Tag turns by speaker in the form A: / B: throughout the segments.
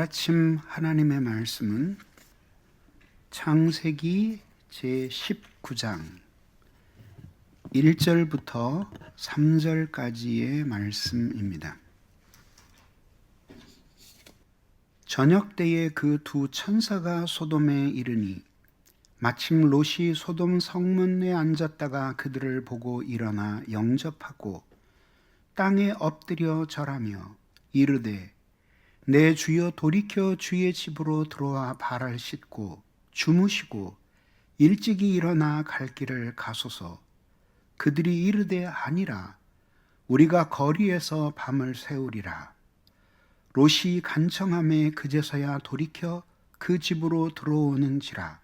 A: 아침 하나님의 말씀은 창세기 제19장 1절부터 3절까지의 말씀입니다. 저녁 때에 그 두 천사가 소돔에 이르니 마침 롯이 소돔 성문에 앉았다가 그들을 보고 일어나 영접하고 땅에 엎드려 절하며 이르되 내 주여 돌이켜 주의 집으로 들어와 발을 씻고 주무시고 일찍이 일어나 갈 길을 가소서. 그들이 이르되 아니라 우리가 거리에서 밤을 새우리라. 롯이 간청함에 그제서야 돌이켜 그 집으로 들어오는지라.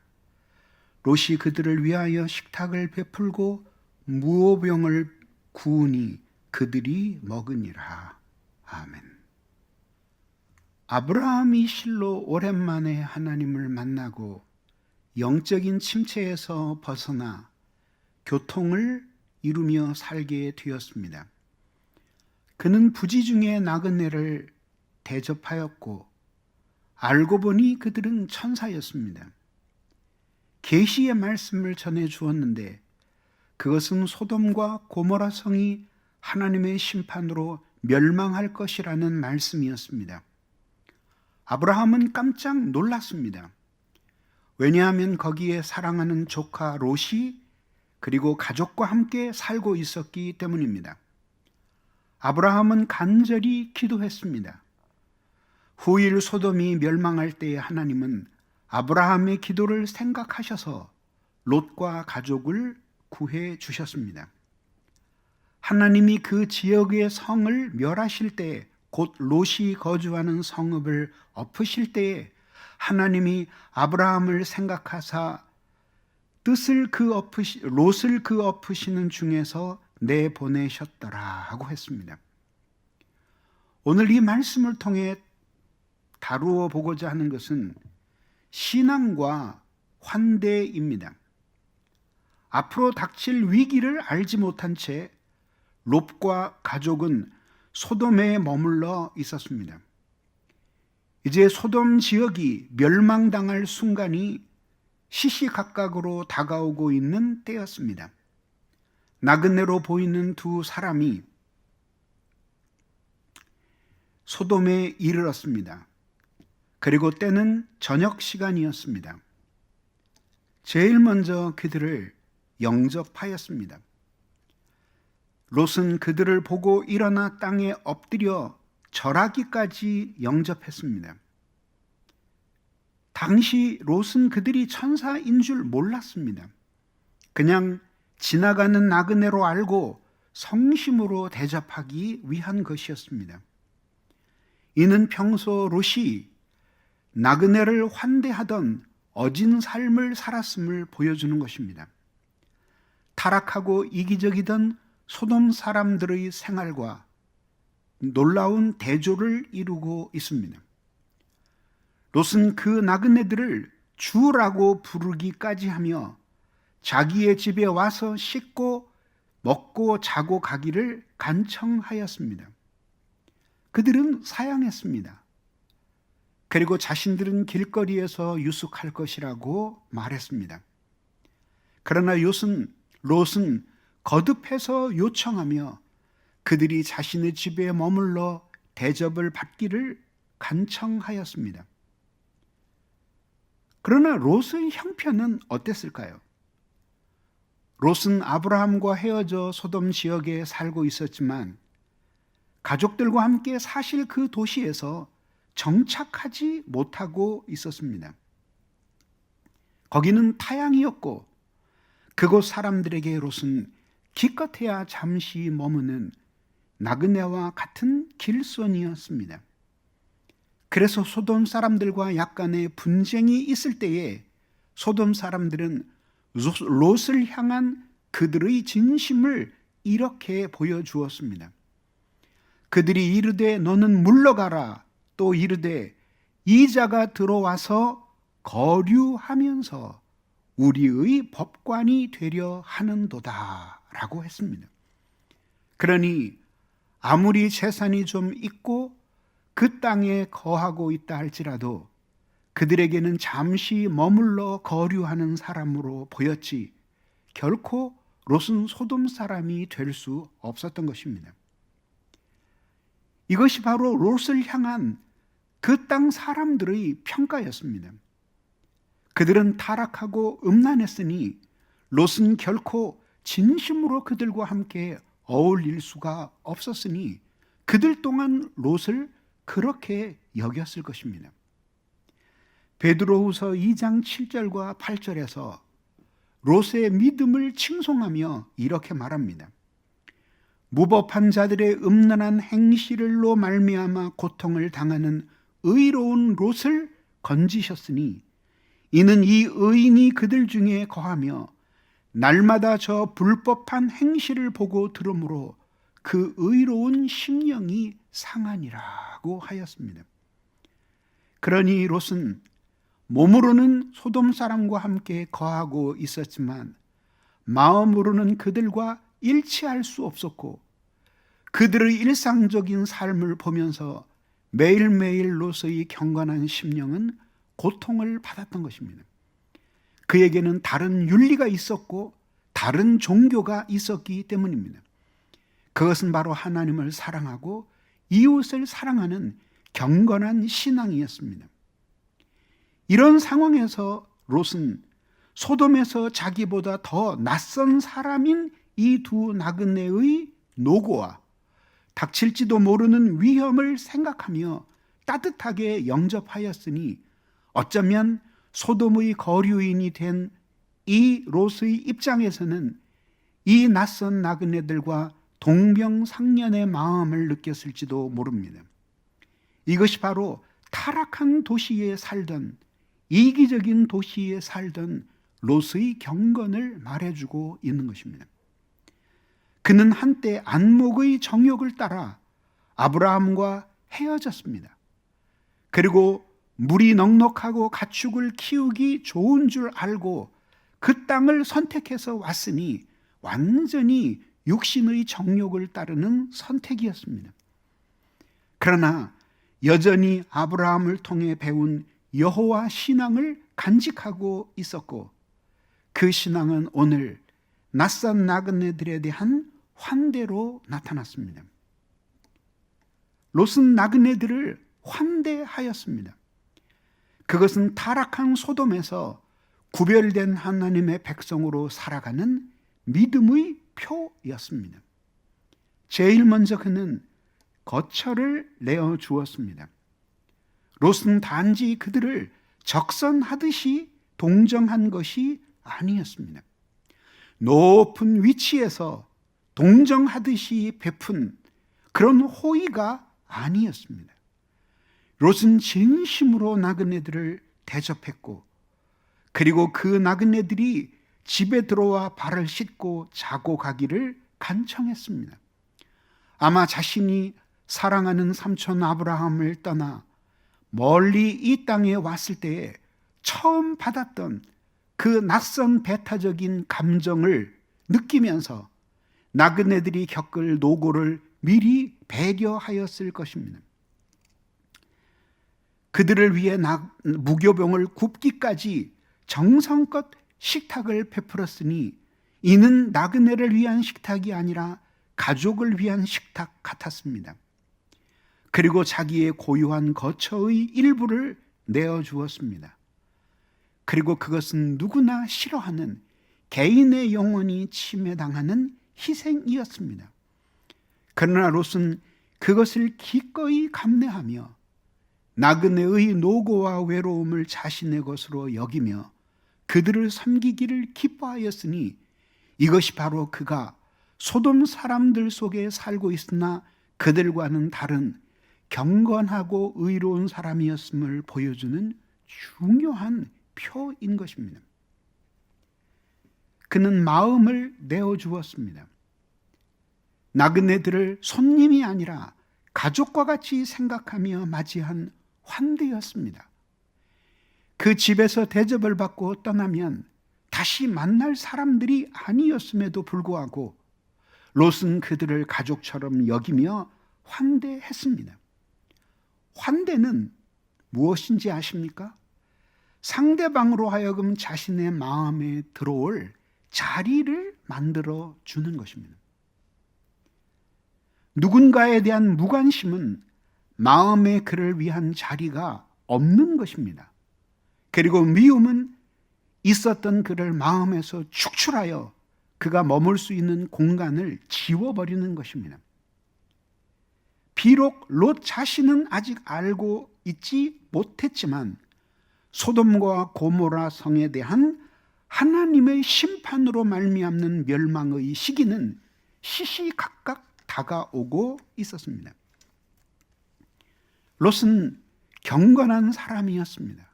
A: 롯이 그들을 위하여 식탁을 베풀고 무호병을 구우니 그들이 먹으니라. 아멘. 아브라함이 실로 오랜만에 하나님을 만나고 영적인 침체에서 벗어나 교통을 이루며 살게 되었습니다. 그는 부지 중에 나그네를 대접하였고 알고 보니 그들은 천사였습니다. 계시의 말씀을 전해 주었는데 그것은 소돔과 고모라 성이 하나님의 심판으로 멸망할 것이라는 말씀이었습니다. 아브라함은 깜짝 놀랐습니다. 왜냐하면 거기에 사랑하는 조카 롯이 그리고 가족과 함께 살고 있었기 때문입니다. 아브라함은 간절히 기도했습니다. 후일 소돔이 멸망할 때에 하나님은 아브라함의 기도를 생각하셔서 롯과 가족을 구해 주셨습니다. 하나님이 그 지역의 성을 멸하실 때에 곧 롯이 거주하는 성읍을 엎으실 때에 하나님이 아브라함을 생각하사 롯을 그 엎으시는 중에서 내보내셨더라 하고 했습니다. 오늘 이 말씀을 통해 다루어 보고자 하는 것은 신앙과 환대입니다. 앞으로 닥칠 위기를 알지 못한 채 롯과 가족은 소돔에 머물러 있었습니다. 이제 소돔 지역이 멸망당할 순간이 시시각각으로 다가오고 있는 때였습니다. 나그네로 보이는 두 사람이 소돔에 이르렀습니다. 그리고 때는 저녁 시간이었습니다. 제일 먼저 그들을 영접하였습니다. 롯은 그들을 보고 일어나 땅에 엎드려 절하기까지 영접했습니다. 당시 롯은 그들이 천사인 줄 몰랐습니다. 그냥 지나가는 나그네로 알고 성심으로 대접하기 위한 것이었습니다. 이는 평소 롯이 나그네를 환대하던 어진 삶을 살았음을 보여주는 것입니다. 타락하고 이기적이던 소돔 사람들의 생활과 놀라운 대조를 이루고 있습니다. 롯은 그 나그네들을 주라고 부르기까지 하며 자기의 집에 와서 씻고 먹고 자고 가기를 간청하였습니다. 그들은 사양했습니다. 그리고 자신들은 길거리에서 유숙할 것이라고 말했습니다. 그러나 롯은 거듭해서 요청하며 그들이 자신의 집에 머물러 대접을 받기를 간청하였습니다. 그러나 롯의 형편은 어땠을까요? 롯은 아브라함과 헤어져 소돔 지역에 살고 있었지만 가족들과 함께 사실 그 도시에서 정착하지 못하고 있었습니다. 거기는 타향이었고 그곳 사람들에게 롯은 기껏해야 잠시 머무는 나그네와 같은 길손이었습니다. 그래서 소돔 사람들과 약간의 분쟁이 있을 때에 소돔 사람들은 롯을 향한 그들의 진심을 이렇게 보여주었습니다. 그들이 이르되 너는 물러가라, 또 이르되 이 자가 들어와서 거류하면서 우리의 법관이 되려 하는도다 라고 했습니다. 그러니 아무리 재산이 좀 있고 그 땅에 거하고 있다 할지라도 그들에게는 잠시 머물러 거류하는 사람으로 보였지 결코 롯은 소돔 사람이 될 수 없었던 것입니다. 이것이 바로 롯을 향한 그 땅 사람들의 평가였습니다. 그들은 타락하고 음란했으니 롯은 결코 진심으로 그들과 함께 어울릴 수가 없었으니 그들 또한 롯을 그렇게 여겼을 것입니다. 베드로후서 2장 7절과 8절에서 롯의 믿음을 칭송하며 이렇게 말합니다. 무법한 자들의 음란한 행실로 말미암아 고통을 당하는 의로운 롯을 건지셨으니 이는 이 의인이 그들 중에 거하며 날마다 저 불법한 행실을 보고 들으므로 그 의로운 심령이 상하니라고 하였습니다. 그러니 롯은 몸으로는 소돔 사람과 함께 거하고 있었지만 마음으로는 그들과 일치할 수 없었고 그들의 일상적인 삶을 보면서 매일매일 롯의 경건한 심령은 고통을 받았던 것입니다. 그에게는 다른 윤리가 있었고 다른 종교가 있었기 때문입니다. 그것은 바로 하나님을 사랑하고 이웃을 사랑하는 경건한 신앙이었습니다. 이런 상황에서 롯은 소돔에서 자기보다 더 낯선 사람인 이 두 나그네의 노고와 닥칠지도 모르는 위험을 생각하며 따뜻하게 영접하였으니 어쩌면 소돔의 거류인이 된 이 롯의 입장에서는 이 낯선 나그네들과 동병상련의 마음을 느꼈을지도 모릅니다. 이것이 바로 타락한 도시에 살던 이기적인 도시에 살던 롯의 경건을 말해주고 있는 것입니다. 그는 한때 안목의 정욕을 따라 아브라함과 헤어졌습니다. 그리고 물이 넉넉하고 가축을 키우기 좋은 줄 알고 그 땅을 선택해서 왔으니 완전히 육신의 정욕을 따르는 선택이었습니다. 그러나 여전히 아브라함을 통해 배운 여호와 신앙을 간직하고 있었고 그 신앙은 오늘 낯선 나그네들에 대한 환대로 나타났습니다. 롯은 나그네들을 환대하였습니다. 그것은 타락한 소돔에서 구별된 하나님의 백성으로 살아가는 믿음의 표였습니다. 제일 먼저 그는 거처를 내어 주었습니다. 롯은 단지 그들을 적선하듯이 동정한 것이 아니었습니다. 높은 위치에서 동정하듯이 베푼 그런 호의가 아니었습니다. 롯은 진심으로 나그네들을 대접했고 그리고 그 나그네들이 집에 들어와 발을 씻고 자고 가기를 간청했습니다. 아마 자신이 사랑하는 삼촌 아브라함을 떠나 멀리 이 땅에 왔을 때에 처음 받았던 그 낯선 배타적인 감정을 느끼면서 나그네들이 겪을 노고를 미리 배려하였을 것입니다. 그들을 위해 무교병을 굽기까지 정성껏 식탁을 베풀었으니 이는 나그네를 위한 식탁이 아니라 가족을 위한 식탁 같았습니다. 그리고 자기의 고유한 거처의 일부를 내어주었습니다. 그리고 그것은 누구나 싫어하는 개인의 영혼이 침해당하는 희생이었습니다. 그러나 롯은 그것을 기꺼이 감내하며 나그네의 노고와 외로움을 자신의 것으로 여기며 그들을 섬기기를 기뻐하였으니 이것이 바로 그가 소돔 사람들 속에 살고 있으나 그들과는 다른 경건하고 의로운 사람이었음을 보여주는 중요한 표인 것입니다. 그는 마음을 내어주었습니다. 나그네들을 손님이 아니라 가족과 같이 생각하며 맞이한 환대였습니다. 그 집에서 대접을 받고 떠나면 다시 만날 사람들이 아니었음에도 불구하고 롯은 그들을 가족처럼 여기며 환대했습니다. 환대는 무엇인지 아십니까? 상대방으로 하여금 자신의 마음에 들어올 자리를 만들어 주는 것입니다. 누군가에 대한 무관심은 마음의 그를 위한 자리가 없는 것입니다. 그리고 미움은 있었던 그를 마음에서 축출하여 그가 머물 수 있는 공간을 지워버리는 것입니다. 비록 롯 자신은 아직 알고 있지 못했지만 소돔과 고모라 성에 대한 하나님의 심판으로 말미암는 멸망의 시기는 시시각각 다가오고 있었습니다. 롯은 경건한 사람이었습니다.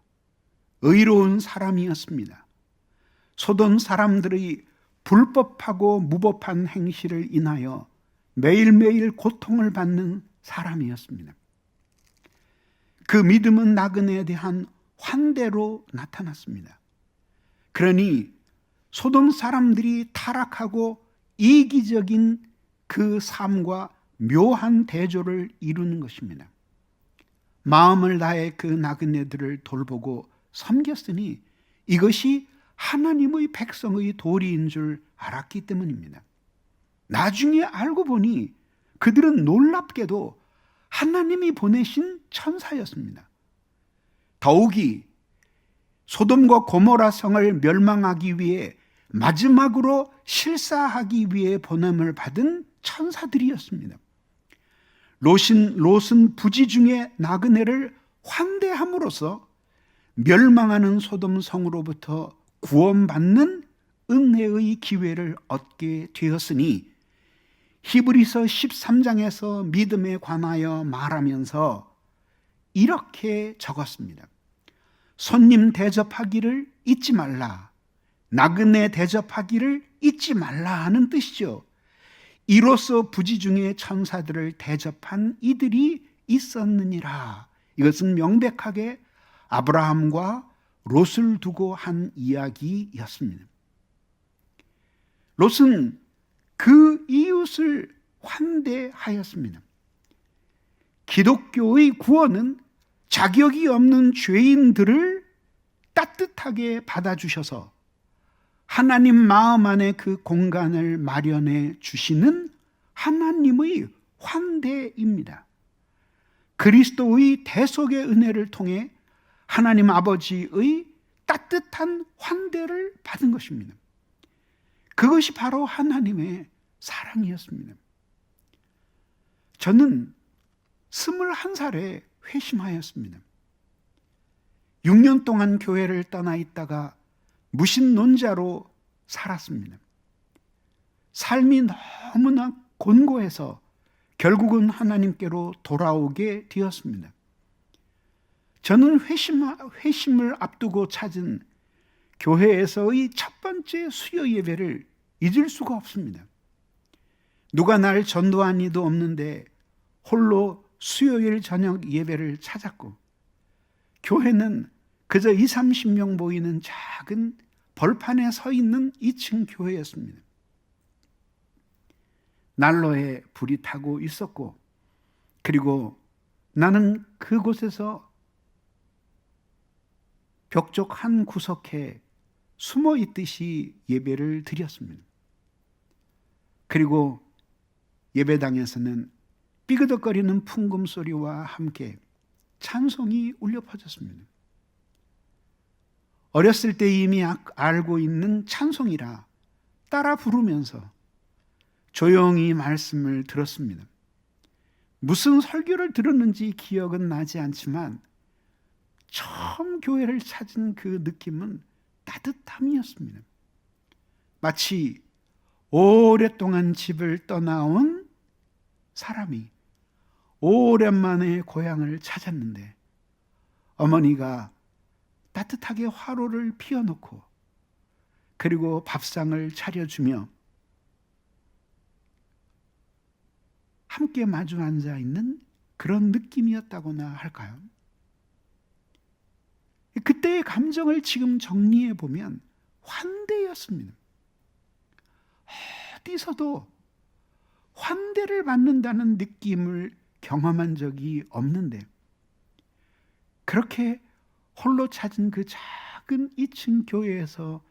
A: 의로운 사람이었습니다. 소돔 사람들의 불법하고 무법한 행실을 인하여 매일매일 고통을 받는 사람이었습니다. 그 믿음은 나그네에 대한 환대로 나타났습니다. 그러니 소돔 사람들이 타락하고 이기적인 그 삶과 묘한 대조를 이루는 것입니다. 마음을 다해 그 나그네들을 돌보고 섬겼으니 이것이 하나님의 백성의 도리인 줄 알았기 때문입니다. 나중에 알고 보니 그들은 놀랍게도 하나님이 보내신 천사였습니다. 더욱이 소돔과 고모라 성을 멸망하기 위해 마지막으로 실사하기 위해 보냄을 받은 천사들이었습니다. 롯은 부지 중에 나그네를 환대함으로써 멸망하는 소돔 성으로부터 구원받는 은혜의 기회를 얻게 되었으니 히브리서 13장에서 믿음에 관하여 말하면서 이렇게 적었습니다. 손님 대접하기를 잊지 말라. 나그네 대접하기를 잊지 말라 하는 뜻이죠. 이로써 부지 중에 천사들을 대접한 이들이 있었느니라. 이것은 명백하게 아브라함과 롯을 두고 한 이야기였습니다. 롯은 그 이웃을 환대하였습니다. 기독교의 구원은 자격이 없는 죄인들을 따뜻하게 받아주셔서 하나님 마음 안에 그 공간을 마련해 주시는 하나님의 환대입니다. 그리스도의 대속의 은혜를 통해 하나님 아버지의 따뜻한 환대를 받은 것입니다. 그것이 바로 하나님의 사랑이었습니다. 저는 21살에 회심하였습니다. 6년 동안 교회를 떠나 있다가 무신론자로 살았습니다. 삶이 너무나 곤고해서 결국은 하나님께로 돌아오게 되었습니다. 저는 회심을 앞두고 찾은 교회에서의 첫 번째 수요 예배를 잊을 수가 없습니다. 누가 날 전도한 이도 없는데 홀로 수요일 저녁 예배를 찾았고, 교회는 그저 20-30명 모이는 작은 벌판에 서 있는 2층 교회였습니다. 난로에 불이 타고 있었고, 그리고 나는 그곳에서 벽쪽 한 구석에 숨어 있듯이 예배를 드렸습니다. 그리고 예배당에서는 삐그덕거리는 풍금 소리와 함께 찬송이 울려 퍼졌습니다. 어렸을 때 이미 알고 있는 찬송이라 따라 부르면서 조용히 말씀을 들었습니다. 무슨 설교를 들었는지 기억은 나지 않지만 처음 교회를 찾은 그 느낌은 따뜻함이었습니다. 마치 오랫동안 집을 떠나온 사람이 오랜만에 고향을 찾았는데 어머니가 따뜻하게 화로를 피워놓고 그리고 밥상을 차려주며 함께 마주 앉아 있는 그런 느낌이었다고나 할까요? 그때의 감정을 지금 정리해 보면 환대였습니다. 어디서도 환대를 받는다는 느낌을 경험한 적이 없는데 그렇게 홀로 찾은 그 작은 2층 교회에서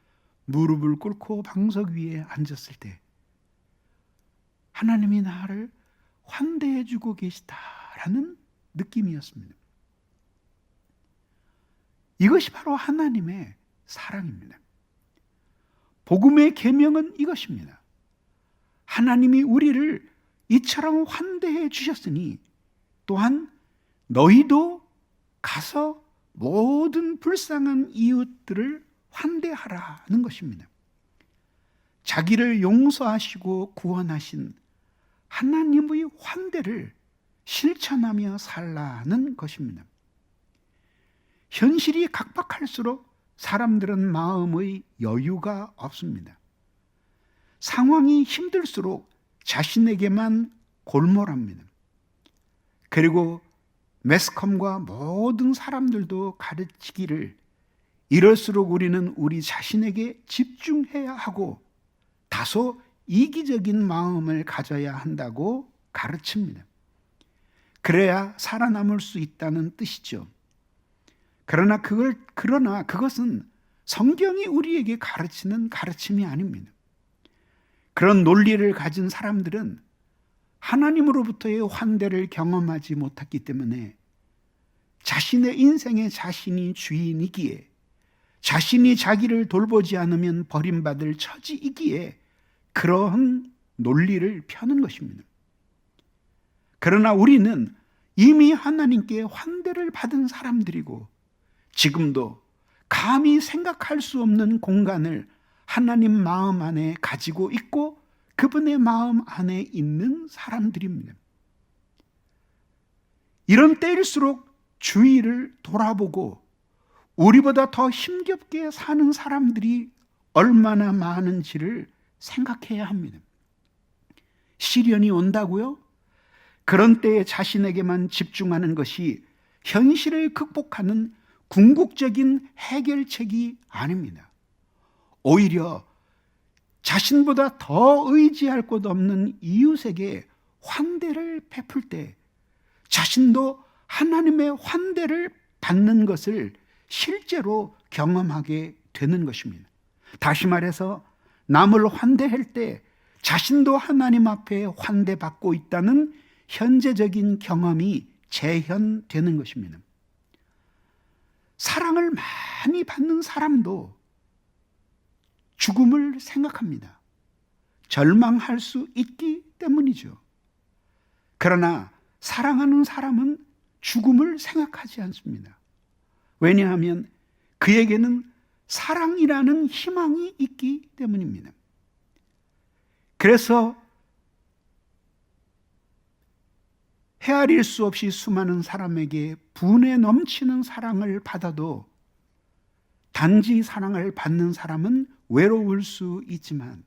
A: 무릎을 꿇고 방석 위에 앉았을 때 하나님이 나를 환대해 주고 계시다라는 느낌이었습니다. 이것이 바로 하나님의 사랑입니다. 복음의 계명은 이것입니다. 하나님이 우리를 이처럼 환대해 주셨으니 또한 너희도 가서 모든 불쌍한 이웃들을 환대하라는 것입니다. 자기를 용서하시고 구원하신 하나님의 환대를 실천하며 살라는 것입니다. 현실이 각박할수록 사람들은 마음의 여유가 없습니다. 상황이 힘들수록 자신에게만 골몰합니다. 그리고 매스컴과 모든 사람들도 가르치기를 이럴수록 우리는 우리 자신에게 집중해야 하고 다소 이기적인 마음을 가져야 한다고 가르칩니다. 그래야 살아남을 수 있다는 뜻이죠. 그러나 그것은 성경이 우리에게 가르치는 가르침이 아닙니다. 그런 논리를 가진 사람들은 하나님으로부터의 환대를 경험하지 못했기 때문에 자신의 인생에 자신이 주인이기에 자신이 자기를 돌보지 않으면 버림받을 처지이기에 그러한 논리를 펴는 것입니다. 그러나 우리는 이미 하나님께 환대를 받은 사람들이고 지금도 감히 생각할 수 없는 공간을 하나님 마음 안에 가지고 있고 그분의 마음 안에 있는 사람들입니다. 이런 때일수록 주위를 돌아보고 우리보다 더 힘겹게 사는 사람들이 얼마나 많은지를 생각해야 합니다. 시련이 온다고요? 그런 때에 자신에게만 집중하는 것이 현실을 극복하는 궁극적인 해결책이 아닙니다. 오히려 자신보다 더 의지할 곳 없는 이웃에게 환대를 베풀 때 자신도 하나님의 환대를 받는 것을 실제로 경험하게 되는 것입니다. 다시 말해서 남을 환대할 때 자신도 하나님 앞에 환대받고 있다는 현재적인 경험이 재현되는 것입니다. 사랑을 많이 받는 사람도 죽음을 생각합니다. 절망할 수 있기 때문이죠. 그러나 사랑하는 사람은 죽음을 생각하지 않습니다. 왜냐하면 그에게는 사랑이라는 희망이 있기 때문입니다. 그래서 헤아릴 수 없이 수많은 사람에게 분에 넘치는 사랑을 받아도 단지 사랑을 받는 사람은 외로울 수 있지만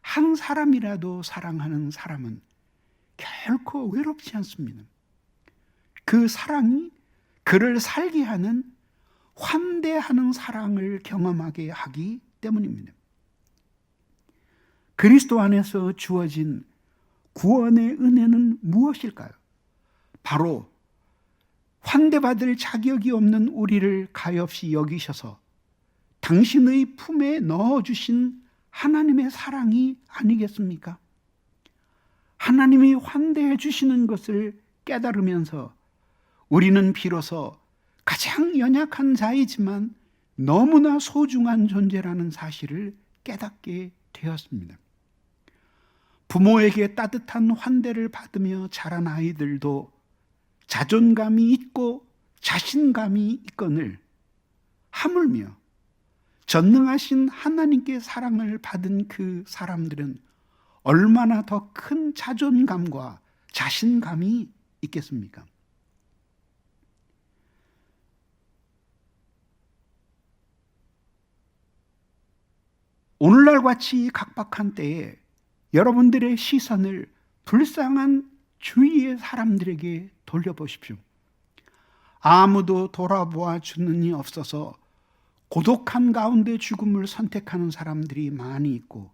A: 한 사람이라도 사랑하는 사람은 결코 외롭지 않습니다. 그 사랑이 그를 살게 하는 환대하는 사랑을 경험하게 하기 때문입니다. 그리스도 안에서 주어진 구원의 은혜는 무엇일까요? 바로 환대받을 자격이 없는 우리를 가엾이 여기셔서 당신의 품에 넣어주신 하나님의 사랑이 아니겠습니까? 하나님이 환대해 주시는 것을 깨달으면서 우리는 비로소 가장 연약한 자이지만 너무나 소중한 존재라는 사실을 깨닫게 되었습니다. 부모에게 따뜻한 환대를 받으며 자란 아이들도 자존감이 있고 자신감이 있거늘 하물며 전능하신 하나님께 사랑을 받은 그 사람들은 얼마나 더 큰 자존감과 자신감이 있겠습니까? 오늘날 같이 각박한 때에 여러분들의 시선을 불쌍한 주위의 사람들에게 돌려보십시오. 아무도 돌아보아 주는 이 없어서 고독한 가운데 죽음을 선택하는 사람들이 많이 있고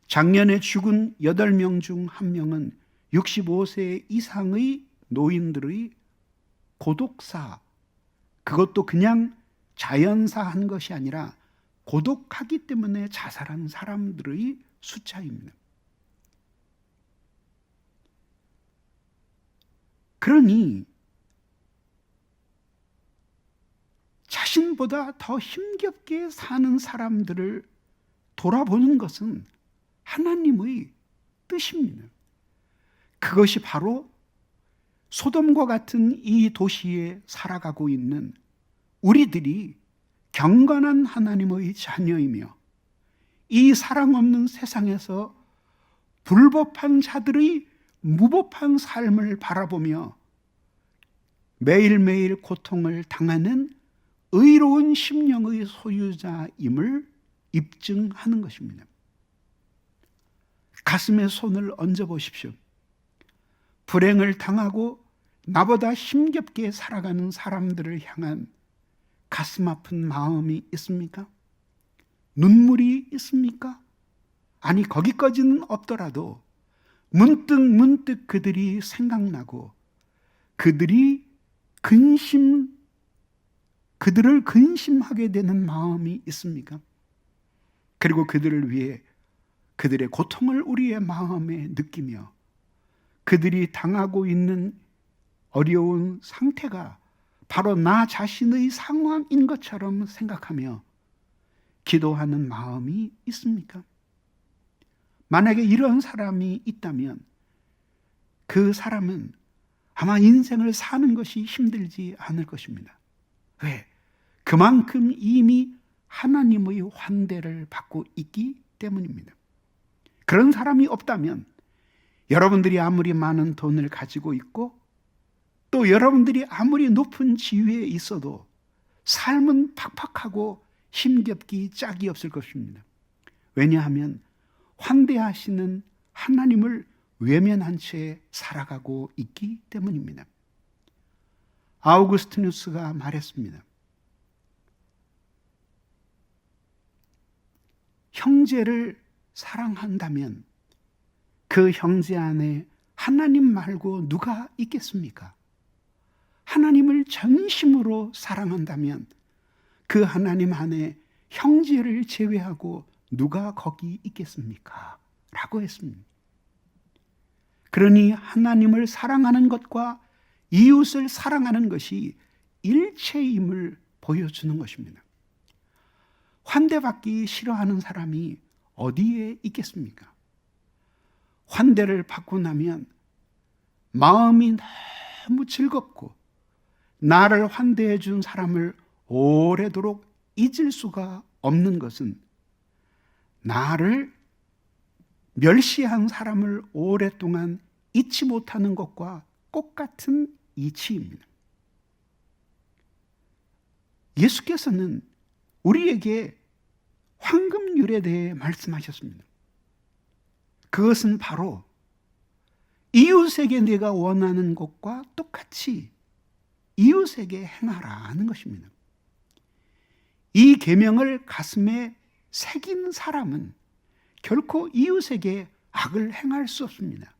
A: 작년에 죽은 8명 중 1명은 65세 이상의 노인들의 고독사, 그것도 그냥 자연사한 것이 아니라 고독하기 때문에 자살한 사람들의 숫자입니다. 그러니 자신보다 더 힘겹게 사는 사람들을 돌아보는 것은 하나님의 뜻입니다. 그것이 바로 소돔과 같은 이 도시에 살아가고 있는 우리들이 경건한 하나님의 자녀이며 이 사랑 없는 세상에서 불법한 자들의 무법한 삶을 바라보며 매일매일 고통을 당하는 의로운 심령의 소유자임을 입증하는 것입니다. 가슴에 손을 얹어 보십시오. 불행을 당하고 나보다 힘겹게 살아가는 사람들을 향한 가슴 아픈 마음이 있습니까? 눈물이 있습니까? 아니, 거기까지는 없더라도 문득 그들이 생각나고 그들을 근심하게 되는 마음이 있습니까? 그리고 그들을 위해 그들의 고통을 우리의 마음에 느끼며 그들이 당하고 있는 어려운 상태가 바로 나 자신의 상황인 것처럼 생각하며 기도하는 마음이 있습니까? 만약에 이런 사람이 있다면 그 사람은 아마 인생을 사는 것이 힘들지 않을 것입니다. 왜? 그만큼 이미 하나님의 환대를 받고 있기 때문입니다. 그런 사람이 없다면 여러분들이 아무리 많은 돈을 가지고 있고 또 여러분들이 아무리 높은 지위에 있어도 삶은 팍팍하고 힘겹기 짝이 없을 것입니다. 왜냐하면 환대하시는 하나님을 외면한 채 살아가고 있기 때문입니다. 아우구스티누스가 말했습니다. 형제를 사랑한다면 그 형제 안에 하나님 말고 누가 있겠습니까? 하나님을 전심으로 사랑한다면 그 하나님 안에 형제를 제외하고 누가 거기 있겠습니까? 라고 했습니다. 그러니 하나님을 사랑하는 것과 이웃을 사랑하는 것이 일체임을 보여주는 것입니다. 환대받기 싫어하는 사람이 어디에 있겠습니까? 환대를 받고 나면 마음이 너무 즐겁고 나를 환대해 준 사람을 오래도록 잊을 수가 없는 것은 나를 멸시한 사람을 오랫동안 잊지 못하는 것과 똑같은 이치입니다. 예수께서는 우리에게 황금률에 대해 말씀하셨습니다. 그것은 바로 이웃에게 내가 원하는 것과 똑같이 이웃에게 행하라는 것입니다. 이 계명을 가슴에 새긴 사람은 결코 이웃에게 악을 행할 수 없습니다.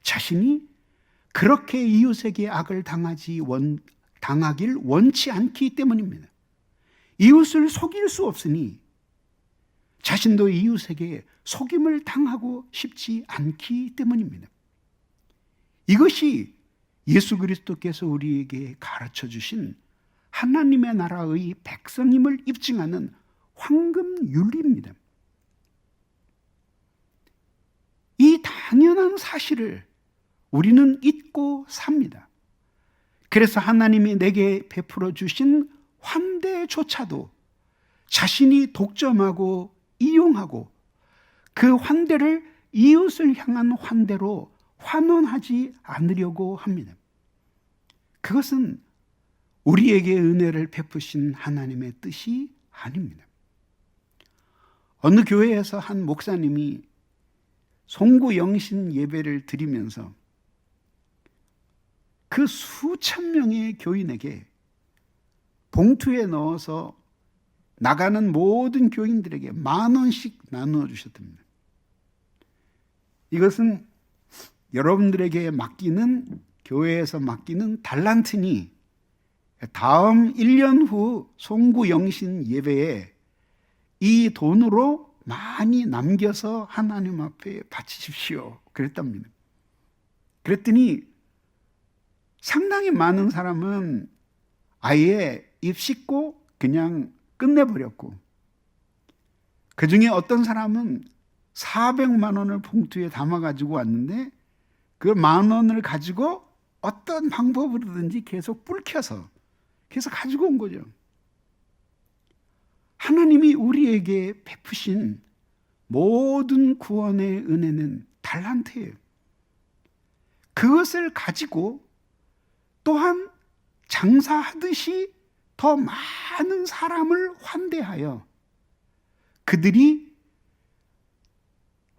A: 자신이 그렇게 이웃에게 악을 당하길 원치 않기 때문입니다. 이웃을 속일 수 없으니 자신도 이웃에게 속임을 당하고 싶지 않기 때문입니다. 이것이 예수 그리스도께서 우리에게 가르쳐 주신 하나님의 나라의 백성임을 입증하는 황금윤리입니다. 이 당연한 사실을 우리는 잊고 삽니다. 그래서 하나님이 내게 베풀어 주신 환대조차도 자신이 독점하고 이용하고 그 환대를 이웃을 향한 환대로 환원하지 않으려고 합니다. 그것은 우리에게 은혜를 베푸신 하나님의 뜻이 아닙니다. 어느 교회에서 한 목사님이 송구영신 예배를 드리면서 그 수천 명의 교인에게 봉투에 넣어서 나가는 모든 교인들에게 10,000원씩 나누어 주셨답니다. 이것은 여러분들에게 맡기는, 교회에서 맡기는 달란트니 다음 1년 후 송구 영신 예배에 이 돈으로 많이 남겨서 하나님 앞에 바치십시오. 그랬답니다. 그랬더니 상당히 많은 사람은 아예 입 씻고 그냥 끝내버렸고, 그 중에 어떤 사람은 400만 원을 봉투에 담아가지고 왔는데 그 10,000원을 가지고 어떤 방법으로든지 계속 불켜서 계속 가지고 온 거죠. 하나님이 우리에게 베푸신 모든 구원의 은혜는 달란트예요. 그것을 가지고 또한 장사하듯이 더 많은 사람을 환대하여 그들이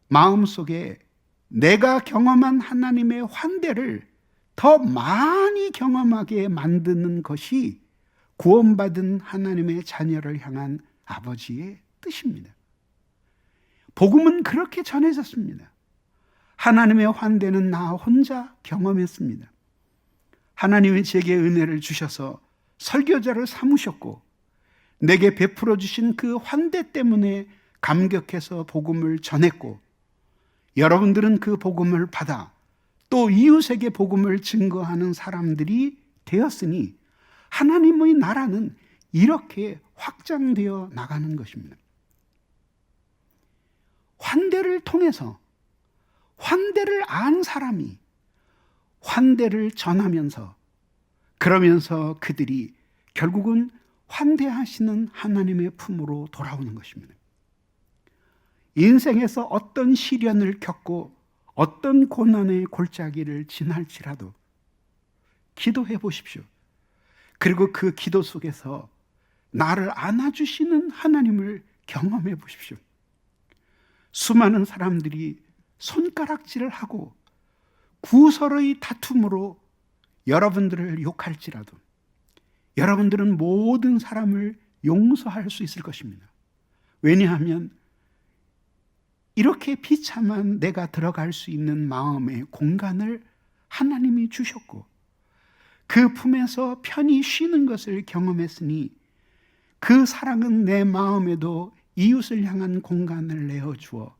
A: 마음속에 내가 경험한 하나님의 환대를 더 많이 경험하게 만드는 것이 구원받은 하나님의 자녀를 향한 아버지의 뜻입니다. 복음은 그렇게 전해졌습니다. 하나님의 환대는 나 혼자 경험했습니다. 하나님이 제게 은혜를 주셔서 설교자를 삼으셨고 내게 베풀어 주신 그 환대 때문에 감격해서 복음을 전했고, 여러분들은 그 복음을 받아 또 이웃에게 복음을 증거하는 사람들이 되었으니 하나님의 나라는 이렇게 확장되어 나가는 것입니다. 환대를 통해서 환대를 안 사람이 환대를 전하면서, 그러면서 그들이 결국은 환대하시는 하나님의 품으로 돌아오는 것입니다. 인생에서 어떤 시련을 겪고 어떤 고난의 골짜기를 지날지라도 기도해 보십시오. 그리고 그 기도 속에서 나를 안아주시는 하나님을 경험해 보십시오. 수많은 사람들이 손가락질을 하고 구설의 다툼으로 여러분들을 욕할지라도 여러분들은 모든 사람을 용서할 수 있을 것입니다. 왜냐하면 이렇게 비참한 내가 들어갈 수 있는 마음의 공간을 하나님이 주셨고 그 품에서 편히 쉬는 것을 경험했으니 그 사랑은 내 마음에도 이웃을 향한 공간을 내어주어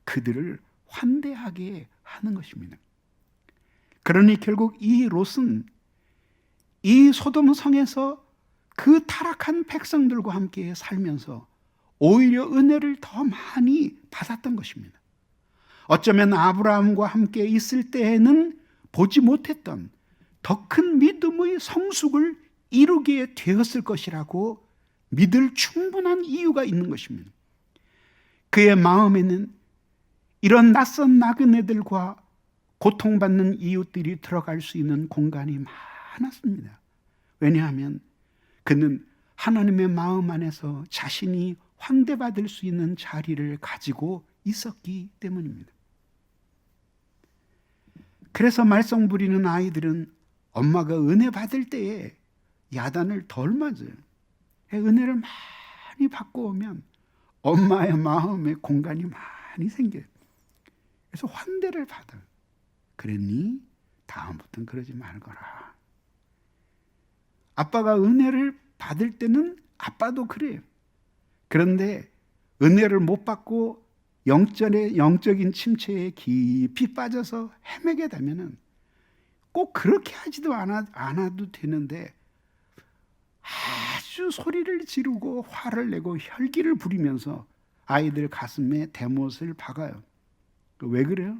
A: 그들을 환대하게 하는 것입니다. 그러니 결국 이 롯은 이 소돔 성에서 그 타락한 백성들과 함께 살면서 오히려 은혜를 더 많이 받았던 것입니다. 어쩌면 아브라함과 함께 있을 때에는 보지 못했던 더 큰 믿음의 성숙을 이루게 되었을 것이라고 믿을 충분한 이유가 있는 것입니다. 그의 마음에는 이런 낯선 나그네들과 고통받는 이웃들이 들어갈 수 있는 공간이 많았습니다. 왜냐하면 그는 하나님의 마음 안에서 자신이 환대받을 수 있는 자리를 가지고 있었기 때문입니다. 그래서 말썽 부리는 아이들은 엄마가 은혜 받을 때에 야단을 덜 맞아요. 은혜를 많이 받고 오면 엄마의 마음에 공간이 많이 생겨요. 그래서 환대를 받아요. 그랬니? 다음부터는 그러지 말거라. 아빠가 은혜를 받을 때는 아빠도 그래요. 그런데 은혜를 못 받고 영적인 침체에 깊이 빠져서 헤매게 되면은 꼭 그렇게 하지도 않아도 되는데 아주 소리를 지르고 화를 내고 혈기를 부리면서 아이들 가슴에 대못을 박아요. 왜 그래요?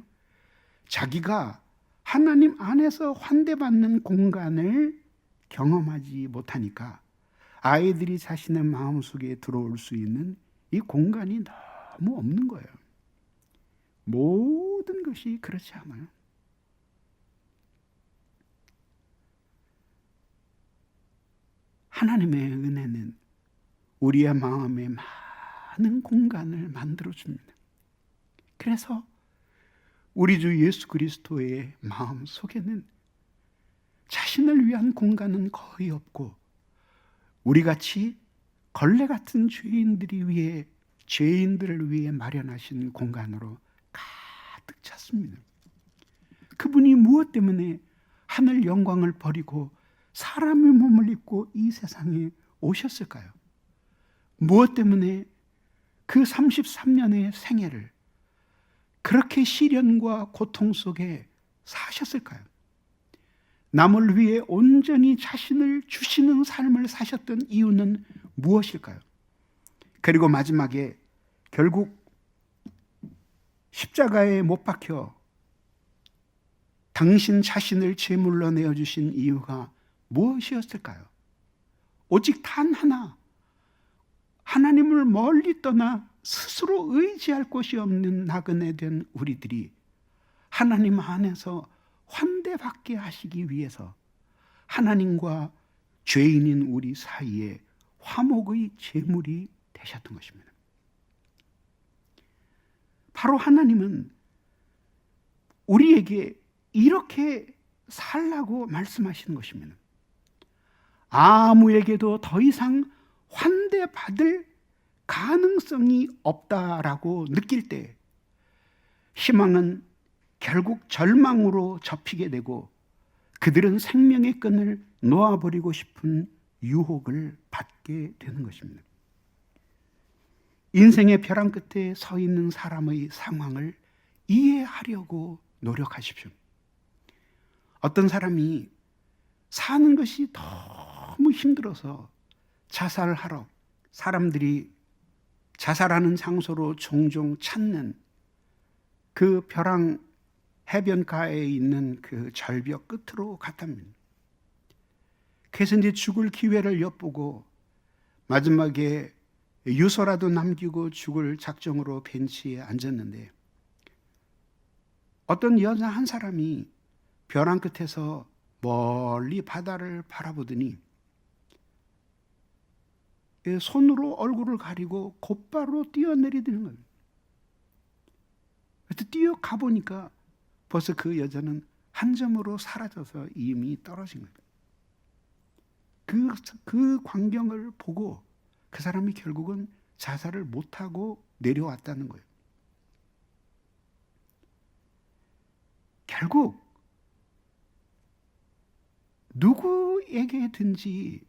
A: 자기가 하나님 안에서 환대받는 공간을 경험하지 못하니까 아이들이 자신의 마음속에 들어올 수 있는 이 공간이 너무 없는 거예요. 모든 것이 그렇지 않아요. 하나님의 은혜는 우리의 마음에 많은 공간을 만들어줍니다. 그래서 우리 주 예수 그리스도의 마음 속에는 자신을 위한 공간은 거의 없고 우리같이 걸레 같은 죄인들을 위해 마련하신 공간으로 가득 찼습니다. 그분이 무엇 때문에 하늘 영광을 버리고 사람의 몸을 입고 이 세상에 오셨을까요? 무엇 때문에 그 33년의 생애를 그렇게 시련과 고통 속에 사셨을까요? 남을 위해 온전히 자신을 주시는 삶을 사셨던 이유는 무엇일까요? 그리고 마지막에 결국 십자가에 못 박혀 당신 자신을 제물로 내어주신 이유가 무엇이었을까요? 오직 단 하나, 하나님을 멀리 떠나 스스로 의지할 곳이 없는 나그네 된 우리들이 하나님 안에서 환대받게 하시기 위해서 하나님과 죄인인 우리 사이에 화목의 제물이 되셨던 것입니다. 바로 하나님은 우리에게 이렇게 살라고 말씀하시는 것입니다. 아무에게도 더 이상 환대받을 가능성이 없다라고 느낄 때 희망은 결국 절망으로 접히게 되고 그들은 생명의 끈을 놓아버리고 싶은 유혹을 받게 되는 것입니다. 인생의 벼랑 끝에 서 있는 사람의 상황을 이해하려고 노력하십시오. 어떤 사람이 사는 것이 너무 힘들어서 자살하러 사람들이 자살하는 장소로 종종 찾는 그 벼랑 해변가에 있는 그 절벽 끝으로 갔답니다. 그래서 이제 죽을 기회를 엿보고 마지막에 유서라도 남기고 죽을 작정으로 벤치에 앉았는데 어떤 여자 한 사람이 벼랑 끝에서 멀리 바다를 바라보더니 손으로 얼굴을 가리고 곧바로 뛰어내리는 거예요. 그래서 뛰어가 보니까 벌써 그 여자는 한 점으로 사라져서 이미 떨어진 거예요. 그 광경을 보고 그 사람이 결국은 자살을 못하고 내려왔다는 거예요. 결국 누구에게든지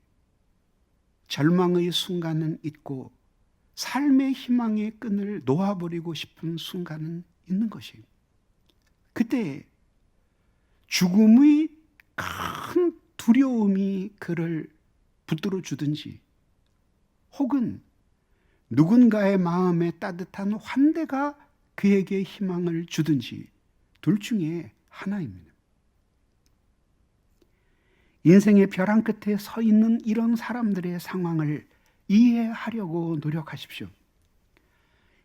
A: 절망의 순간은 있고 삶의 희망의 끈을 놓아버리고 싶은 순간은 있는 것이에요. 그때 죽음의 큰 두려움이 그를 붙들어 주든지 혹은 누군가의 마음에 따뜻한 환대가 그에게 희망을 주든지 둘 중에 하나입니다. 인생의 벼랑 끝에 서 있는 이런 사람들의 상황을 이해하려고 노력하십시오.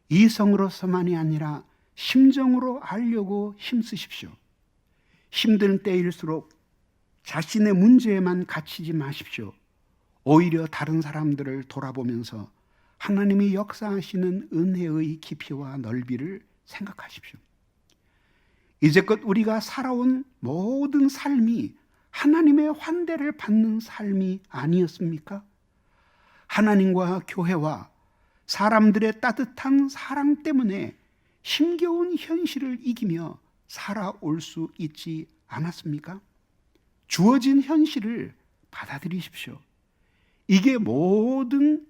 A: 이성으로서만이 아니라 심정으로 알려고 힘쓰십시오. 힘든 때일수록 자신의 문제에만 갇히지 마십시오. 오히려 다른 사람들을 돌아보면서 하나님이 역사하시는 은혜의 깊이와 넓이를 생각하십시오. 이제껏 우리가 살아온 모든 삶이 하나님의 환대를 받는 삶이 아니었습니까? 하나님과 교회와 사람들의 따뜻한 사랑 때문에 힘겨운 현실을 이기며 살아올 수 있지 않았습니까? 주어진 현실을 받아들이십시오. 이게 모든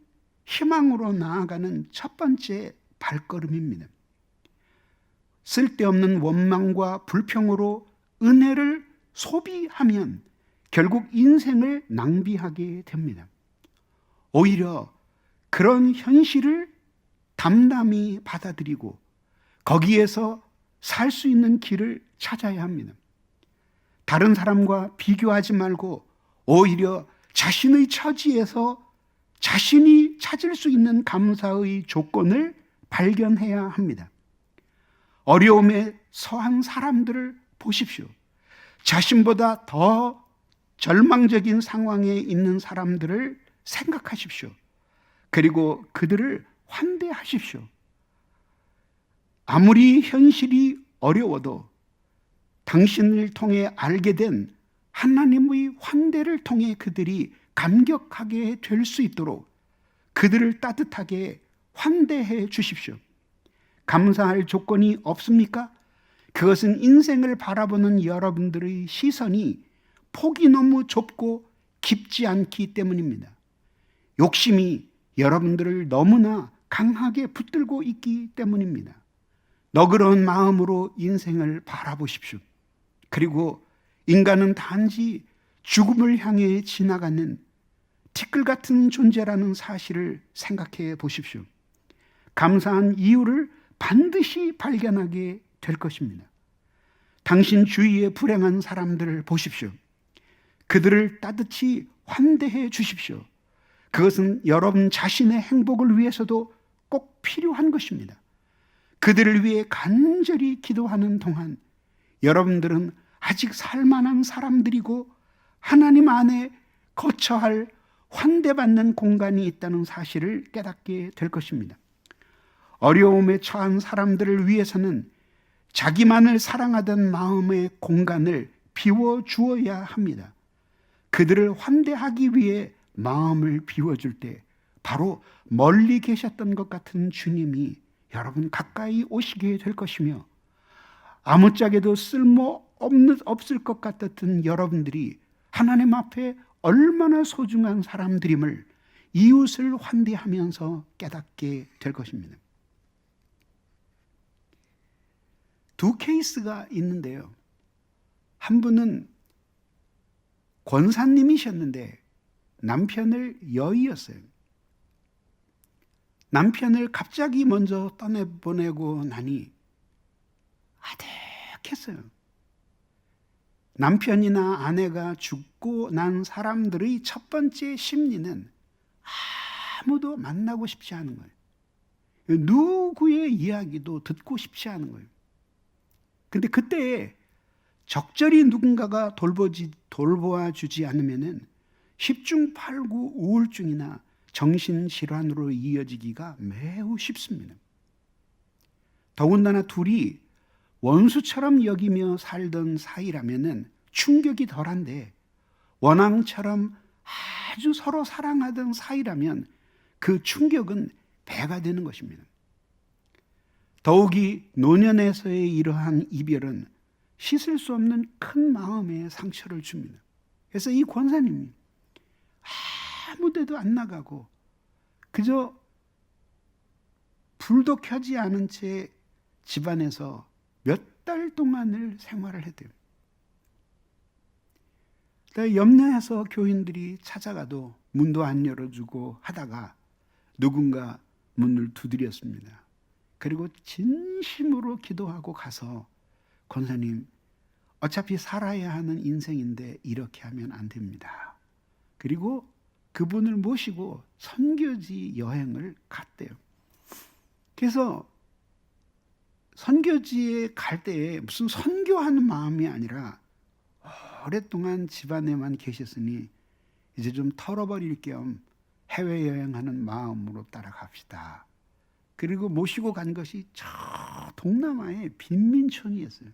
A: 희망으로 나아가는 첫 번째 발걸음입니다. 쓸데없는 원망과 불평으로 은혜를 소비하면 결국 인생을 낭비하게 됩니다. 오히려 그런 현실을 담담히 받아들이고 거기에서 살 수 있는 길을 찾아야 합니다. 다른 사람과 비교하지 말고 오히려 자신의 처지에서 자신이 찾을 수 있는 감사의 조건을 발견해야 합니다. 어려움에 처한 사람들을 보십시오. 자신보다 더 절망적인 상황에 있는 사람들을 생각하십시오. 그리고 그들을 환대하십시오. 아무리 현실이 어려워도 당신을 통해 알게 된 하나님의 환대를 통해 그들이 감격하게 될 수 있도록 그들을 따뜻하게 환대해 주십시오. 감사할 조건이 없습니까? 그것은 인생을 바라보는 여러분들의 시선이 폭이 너무 좁고 깊지 않기 때문입니다. 욕심이 여러분들을 너무나 강하게 붙들고 있기 때문입니다. 너그러운 마음으로 인생을 바라보십시오. 그리고 인간은 단지 죽음을 향해 지나가는 티끌 같은 존재라는 사실을 생각해 보십시오. 감사한 이유를 반드시 발견하게 될 것입니다. 당신 주위의 불행한 사람들을 보십시오. 그들을 따뜻히 환대해 주십시오. 그것은 여러분 자신의 행복을 위해서도 꼭 필요한 것입니다. 그들을 위해 간절히 기도하는 동안 여러분들은 아직 살만한 사람들이고 하나님 안에 거처 할 환대받는 공간이 있다는 사실을 깨닫게 될 것입니다. 어려움에 처한 사람들을 위해서는 자기만을 사랑하던 마음의 공간을 비워주어야 합니다. 그들을 환대하기 위해 마음을 비워줄 때 바로 멀리 계셨던 것 같은 주님이 여러분 가까이 오시게 될 것이며, 아무짝에도 없을 것 같았던 여러분들이 하나님 앞에 얼마나 소중한 사람들임을 이웃을 환대하면서 깨닫게 될 것입니다. 두 케이스가 있는데요. 한 분은 권사님이셨는데 남편을 여의었어요. 남편을 갑자기 먼저 떠내보내고 나니 아득했어요. 남편이나 아내가 죽고 난 사람들의 첫 번째 심리는 아무도 만나고 싶지 않은 거예요. 누구의 이야기도 듣고 싶지 않은 거예요. 근데 그때 적절히 누군가가 돌보아주지 않으면은 10중 8구 우울증이나 정신질환으로 이어지기가 매우 쉽습니다. 더군다나 둘이 원수처럼 여기며 살던 사이라면은 충격이 덜한데, 원앙처럼 아주 서로 사랑하던 사이라면 그 충격은 배가 되는 것입니다. 더욱이 노년에서의 이러한 이별은 씻을 수 없는 큰 마음의 상처를 줍니다. 그래서 이 권사님이 아무 데도 안 나가고 그저 불도 켜지 않은 채 집안에서 몇 달 동안을 생활을 했대요. 염려해서 교인들이 찾아가도 문도 안 열어주고 하다가 누군가 문을 두드렸습니다. 그리고 진심으로 기도하고 가서, 권사님, 어차피 살아야 하는 인생인데 이렇게 하면 안 됩니다. 그리고 그분을 모시고 선교지 여행을 갔대요. 그래서 선교지에 갈 때에 무슨 선교하는 마음이 아니라 오랫동안 집안에만 계셨으니 이제 좀 털어버릴 겸 해외여행하는 마음으로 따라갑시다. 그리고 모시고 간 것이 저 동남아의 빈민촌이었어요.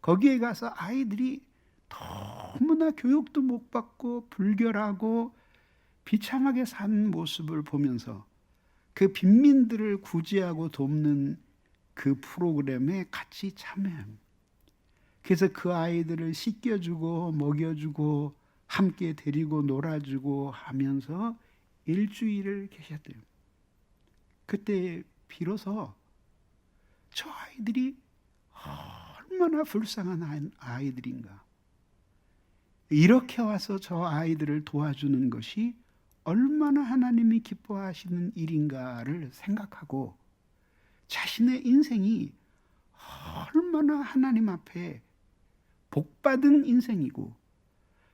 A: 거기에 가서 아이들이 너무나 교육도 못 받고 불결하고 비참하게 사는 모습을 보면서 그 빈민들을 구제하고 돕는 그 프로그램에 같이 참여합니다. 그래서 그 아이들을 씻겨주고 먹여주고 함께 데리고 놀아주고 하면서 일주일을 계셨대요. 그때 비로소 저 아이들이 얼마나 불쌍한 아이들인가, 이렇게 와서 저 아이들을 도와주는 것이 얼마나 하나님이 기뻐하시는 일인가를 생각하고, 자신의 인생이 얼마나 하나님 앞에 복받은 인생이고,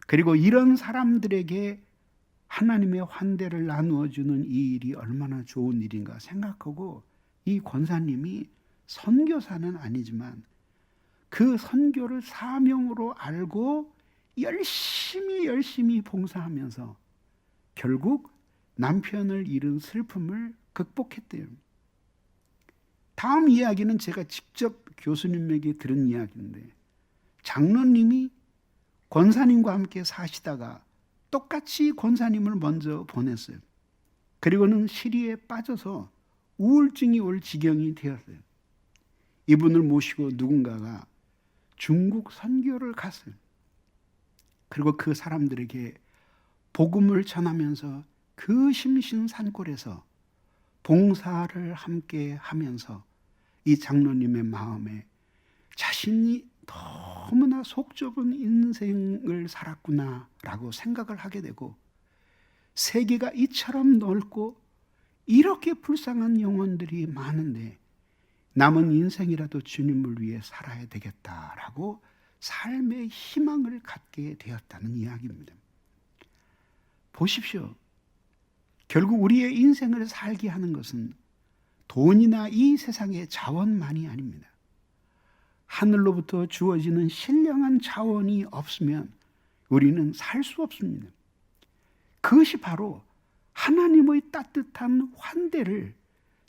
A: 그리고 이런 사람들에게 하나님의 환대를 나누어 주는 이 일이 얼마나 좋은 일인가 생각하고, 이 권사님이 선교사는 아니지만 그 선교를 사명으로 알고 열심히 봉사하면서 결국 남편을 잃은 슬픔을 극복했대요. 다음 이야기는 제가 직접 교수님에게 들은 이야기인데, 장로님이 권사님과 함께 사시다가 똑같이 권사님을 먼저 보냈어요. 그리고는 시리에 빠져서 우울증이 올 지경이 되었어요. 이분을 모시고 누군가가 중국 선교를 갔어요. 그리고 그 사람들에게 복음을 전하면서 그 심신 산골에서 봉사를 함께 하면서 이 장로님의 마음에 자신이 너무나 속 좁은 인생을 살았구나라고 생각을 하게 되고, 세계가 이처럼 넓고 이렇게 불쌍한 영혼들이 많은데 남은 인생이라도 주님을 위해 살아야 되겠다라고 삶의 희망을 갖게 되었다는 이야기입니다. 보십시오. 결국 우리의 인생을 살게 하는 것은 돈이나 이 세상의 자원만이 아닙니다. 하늘로부터 주어지는 신령한 자원이 없으면 우리는 살 수 없습니다. 그것이 바로 하나님의 따뜻한 환대를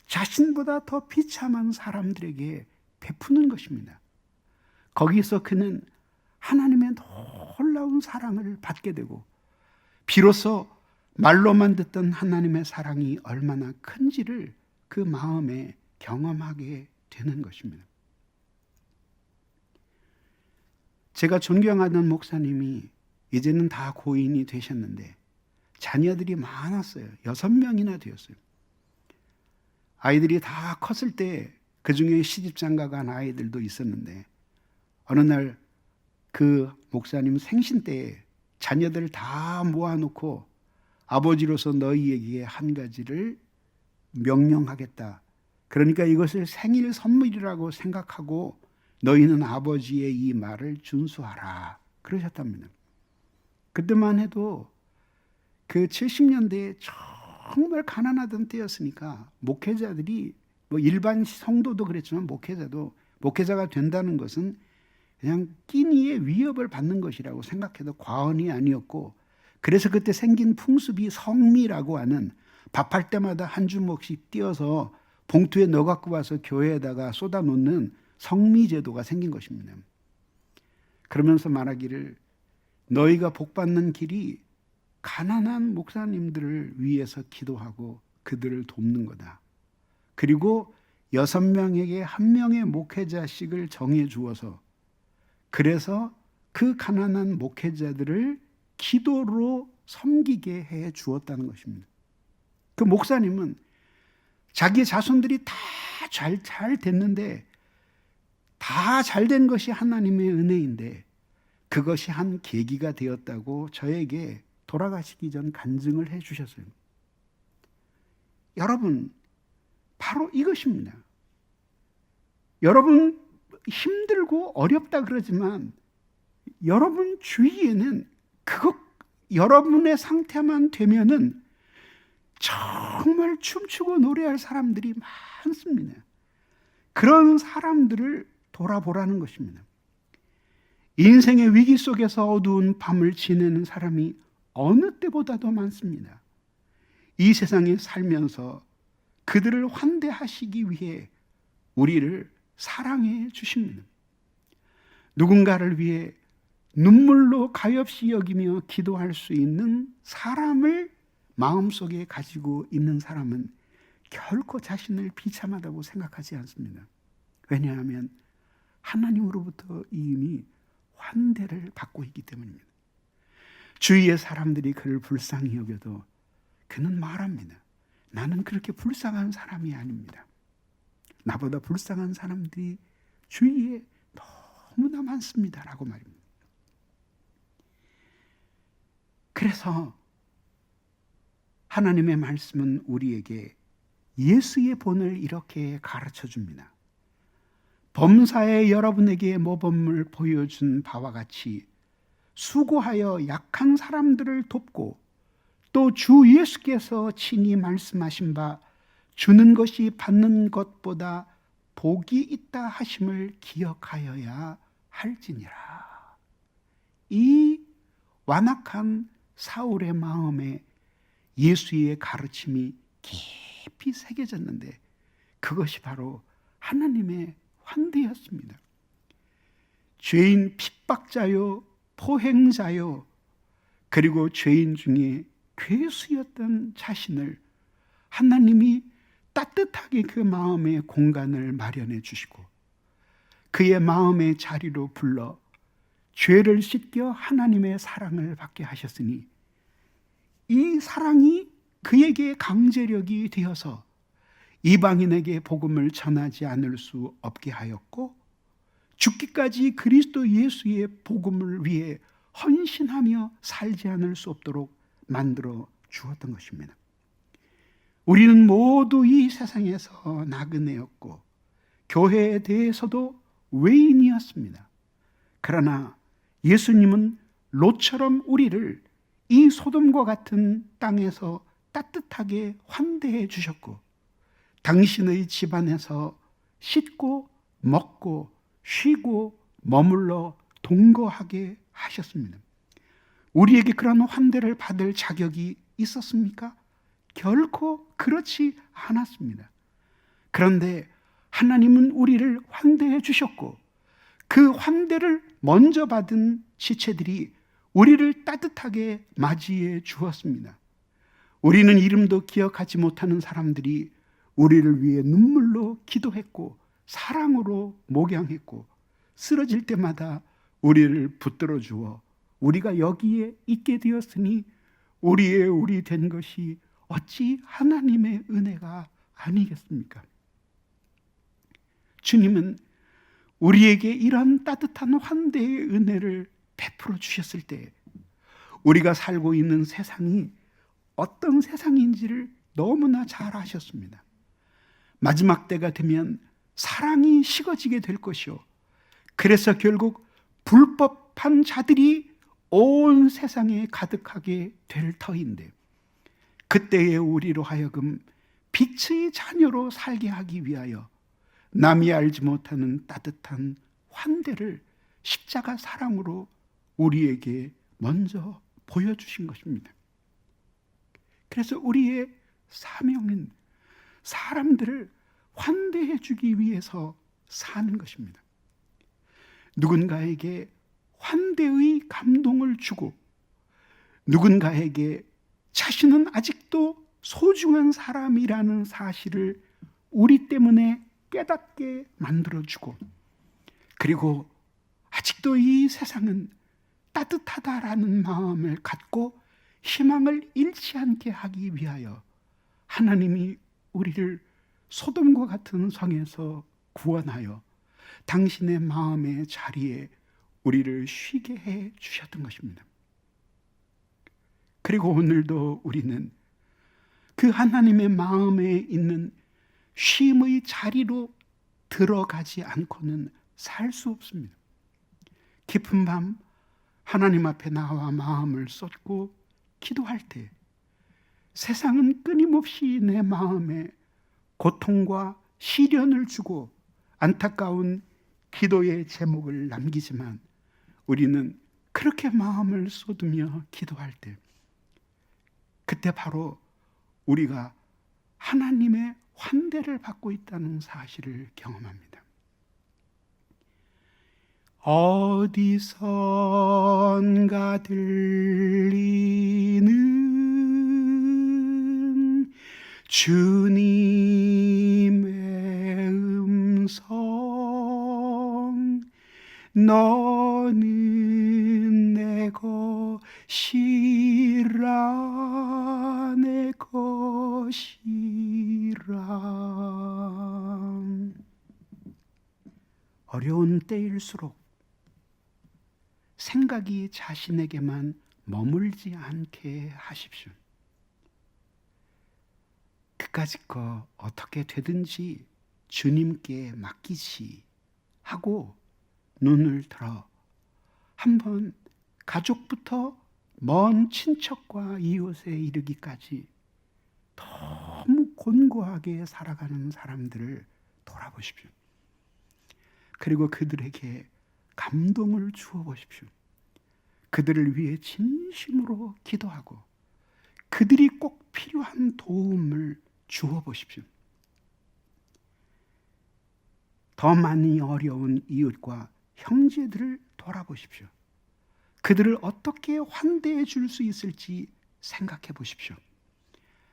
A: 자신보다 더 비참한 사람들에게 베푸는 것입니다. 거기서 그는 하나님의 놀라운 사랑을 받게 되고, 비로소 말로만 듣던 하나님의 사랑이 얼마나 큰지를 그 마음에 경험하게 되는 것입니다. 제가 존경하던 목사님이 이제는 다 고인이 되셨는데 자녀들이 많았어요. 6명이나 되었어요. 아이들이 다 컸을 때 그중에 시집장가 간 아이들도 있었는데, 어느 날 그 목사님 생신 때에 자녀들 다 모아놓고 아버지로서 너희에게 한 가지를 명령하겠다. 그러니까 이것을 생일 선물이라고 생각하고 너희는 아버지의 이 말을 준수하라. 그러셨답니다. 그때만 해도 그 70년대에 정말 가난하던 때였으니까 목회자들이, 뭐 일반 성도도 그랬지만 목회자가 된다는 것은 그냥 끼니의 위협을 받는 것이라고 생각해도 과언이 아니었고, 그래서 그때 생긴 풍습이 성미라고 하는, 밥할 때마다 한 주먹씩 띄어서 봉투에 넣어 갖고 와서 교회에다가 쏟아 놓는 성미 제도가 생긴 것입니다. 그러면서 말하기를, 너희가 복받는 길이 가난한 목사님들을 위해서 기도하고 그들을 돕는 거다. 그리고 6명에게 1명의 목회자씩을 정해 주어서, 그래서 그 가난한 목회자들을 기도로 섬기게 해 주었다는 것입니다. 그 목사님은 자기 자손들이 다 잘 됐는데, 다 잘된 것이 하나님의 은혜인데 그것이 한 계기가 되었다고 저에게 돌아가시기 전 간증을 해 주셨어요. 여러분, 바로 이것입니다. 여러분 힘들고 어렵다 그러지만 여러분 주위에는 여러분의 상태만 되면은 정말 춤추고 노래할 사람들이 많습니다. 그런 사람들을 돌아보라는 것입니다. 인생의 위기 속에서 어두운 밤을 지내는 사람이 어느 때보다도 많습니다. 이 세상에 살면서 그들을 환대하시기 위해 우리를 사랑해 주십니다. 누군가를 위해 눈물로 가엾이 여기며 기도할 수 있는 사람을 마음속에 가지고 있는 사람은 결코 자신을 비참하다고 생각하지 않습니다. 왜냐하면 하나님으로부터 이미 환대를 받고 있기 때문입니다. 주위의 사람들이 그를 불쌍히 여겨도 그는 말합니다. 나는 그렇게 불쌍한 사람이 아닙니다. 나보다 불쌍한 사람들이 주위에 너무나 많습니다. 라고 말입니다. 그래서 하나님의 말씀은 우리에게 예수의 본을 이렇게 가르쳐 줍니다. 범사에 여러분에게 모범을 보여준 바와 같이 수고하여 약한 사람들을 돕고, 또 주 예수께서 친히 말씀하신 바 주는 것이 받는 것보다 복이 있다 하심을 기억하여야 할지니라. 이 완악한 사울의 마음에 예수의 가르침이 깊이 새겨졌는데, 그것이 바로 하나님의 환대였습니다. 죄인 핍박자요, 포행자요, 그리고 죄인 중에 괴수였던 자신을 하나님이 따뜻하게 그 마음의 공간을 마련해 주시고 그의 마음의 자리로 불러 죄를 씻겨 하나님의 사랑을 받게 하셨으니, 이 사랑이 그에게 강제력이 되어서 이방인에게 복음을 전하지 않을 수 없게 하였고, 죽기까지 그리스도 예수의 복음을 위해 헌신하며 살지 않을 수 없도록 만들어 주었던 것입니다. 우리는 모두 이 세상에서 나그네였고 교회에 대해서도 외인이었습니다. 그러나 예수님은 롯처럼 우리를 이 소돔과 같은 땅에서 따뜻하게 환대해 주셨고, 당신의 집안에서 씻고 먹고 쉬고 머물러 동거하게 하셨습니다. 우리에게 그런 환대를 받을 자격이 있었습니까? 결코 그렇지 않았습니다. 그런데 하나님은 우리를 환대해 주셨고, 그 환대를 먼저 받은 지체들이 우리를 따뜻하게 맞이해 주었습니다. 우리는 이름도 기억하지 못하는 사람들이 우리를 위해 눈물로 기도했고 사랑으로 목양했고, 쓰러질 때마다 우리를 붙들어 주어 우리가 여기에 있게 되었으니 우리의 우리 된 것이 어찌 하나님의 은혜가 아니겠습니까? 주님은 우리에게 이런 따뜻한 환대의 은혜를 베풀어 주셨을 때 우리가 살고 있는 세상이 어떤 세상인지를 너무나 잘 아셨습니다. 마지막 때가 되면 사랑이 식어지게 될 것이요, 그래서 결국 불법한 자들이 온 세상에 가득하게 될 터인데, 그때의 우리로 하여금 빛의 자녀로 살게 하기 위하여 남이 알지 못하는 따뜻한 환대를 십자가 사랑으로 우리에게 먼저 보여주신 것입니다. 그래서 우리의 사명은 사람들을 환대해 주기 위해서 사는 것입니다. 누군가에게 환대의 감동을 주고, 누군가에게 자신은 아직도 소중한 사람이라는 사실을 우리 때문에 깨닫게 만들어주고, 그리고 아직도 이 세상은 따뜻하다라는 마음을 갖고 희망을 잃지 않게 하기 위하여 하나님이 우리를 소돔과 같은 성에서 구원하여 당신의 마음의 자리에 우리를 쉬게 해 주셨던 것입니다. 그리고 오늘도 우리는 그 하나님의 마음에 있는 쉼의 자리로 들어가지 않고는 살 수 없습니다. 깊은 밤 하나님 앞에 나와 마음을 쏟고 기도할 때 세상은 끊임없이 내 마음에 고통과 시련을 주고 안타까운 기도의 제목을 남기지만, 우리는 그렇게 마음을 쏟으며 기도할 때 그때 바로 우리가 하나님의 환대를 받고 있다는 사실을 경험합니다. 어디선가 들리는 주님의 음성, 너는 내 것이라, 내 것이라. 어려운 때일수록 생각이 자신에게만 머물지 않게 하십시오. 그까짓 거 어떻게 되든지 주님께 맡기시 하고 눈을 들어 한번 가족부터 먼 친척과 이웃에 이르기까지 너무 곤고하게 살아가는 사람들을 돌아보십시오. 그리고 그들에게 감동을 주어 보십시오. 그들을 위해 진심으로 기도하고 그들이 꼭 필요한 도움을 주어 보십시오. 더 많이 어려운 이웃과 형제들을 돌아보십시오. 그들을 어떻게 환대해 줄 수 있을지 생각해 보십시오.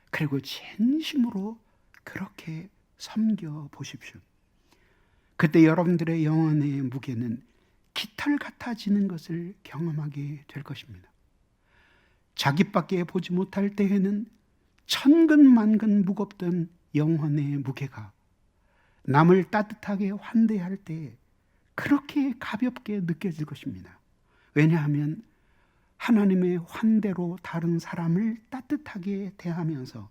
A: 그리고 진심으로 그렇게 섬겨 보십시오. 그때 여러분들의 영혼의 무게는 깃털 같아지는 것을 경험하게 될 것입니다. 자기밖에 보지 못할 때에는 천근만근 무겁던 영혼의 무게가 남을 따뜻하게 환대할 때 그렇게 가볍게 느껴질 것입니다. 왜냐하면 하나님의 환대로 다른 사람을 따뜻하게 대하면서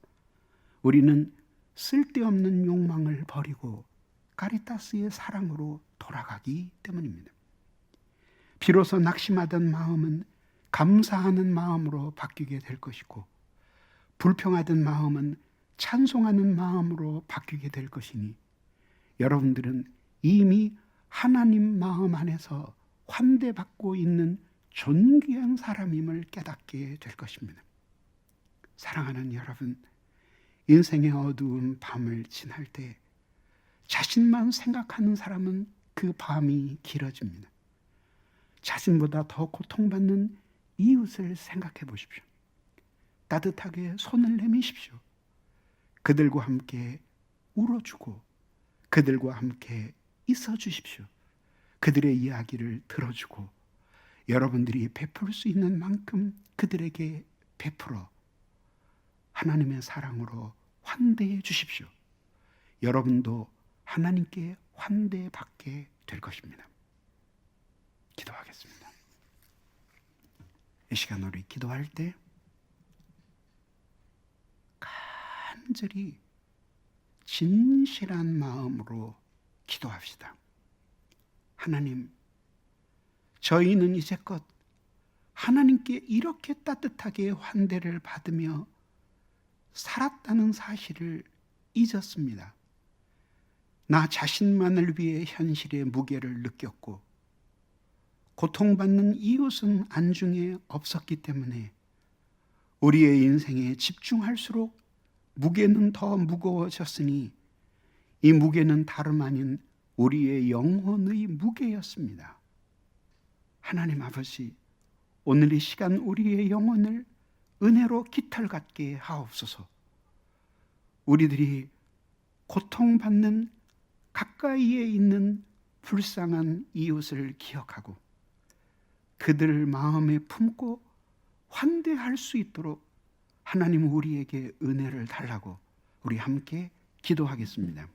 A: 우리는 쓸데없는 욕망을 버리고 카리타스의 사랑으로 돌아가기 때문입니다. 비로소 낙심하던 마음은 감사하는 마음으로 바뀌게 될 것이고, 불평하던 마음은 찬송하는 마음으로 바뀌게 될 것이니, 여러분들은 이미 하나님 마음 안에서 환대받고 있는 존귀한 사람임을 깨닫게 될 것입니다. 사랑하는 여러분, 인생의 어두운 밤을 지날 때 자신만 생각하는 사람은 그 밤이 길어집니다. 자신보다 더 고통받는 이웃을 생각해 보십시오. 따뜻하게 손을 내미십시오. 그들과 함께 울어주고 그들과 함께 있어 주십시오. 그들의 이야기를 들어주고 여러분들이 베풀 수 있는 만큼 그들에게 베풀어 하나님의 사랑으로 환대해 주십시오. 여러분도 하나님께 환대받게 될 것입니다. 기도하겠습니다. 이 시간 우리 기도할 때 간절히 진실한 마음으로 기도합시다. 하나님, 저희는 이제껏 하나님께 이렇게 따뜻하게 환대를 받으며 살았다는 사실을 잊었습니다. 나 자신만을 위해 현실의 무게를 느꼈고 고통받는 이웃은 안중에 없었기 때문에 우리의 인생에 집중할수록 무게는 더 무거워졌으니 이 무게는 다름 아닌 우리의 영혼의 무게였습니다. 하나님 아버지, 오늘 이 시간 우리의 영혼을 은혜로 깃털같게 하옵소서. 우리들이 고통받는 가까이에 있는 불쌍한 이웃을 기억하고 그들을 마음에 품고 환대할 수 있도록 하나님 우리에게 은혜를 달라고 우리 함께 기도하겠습니다.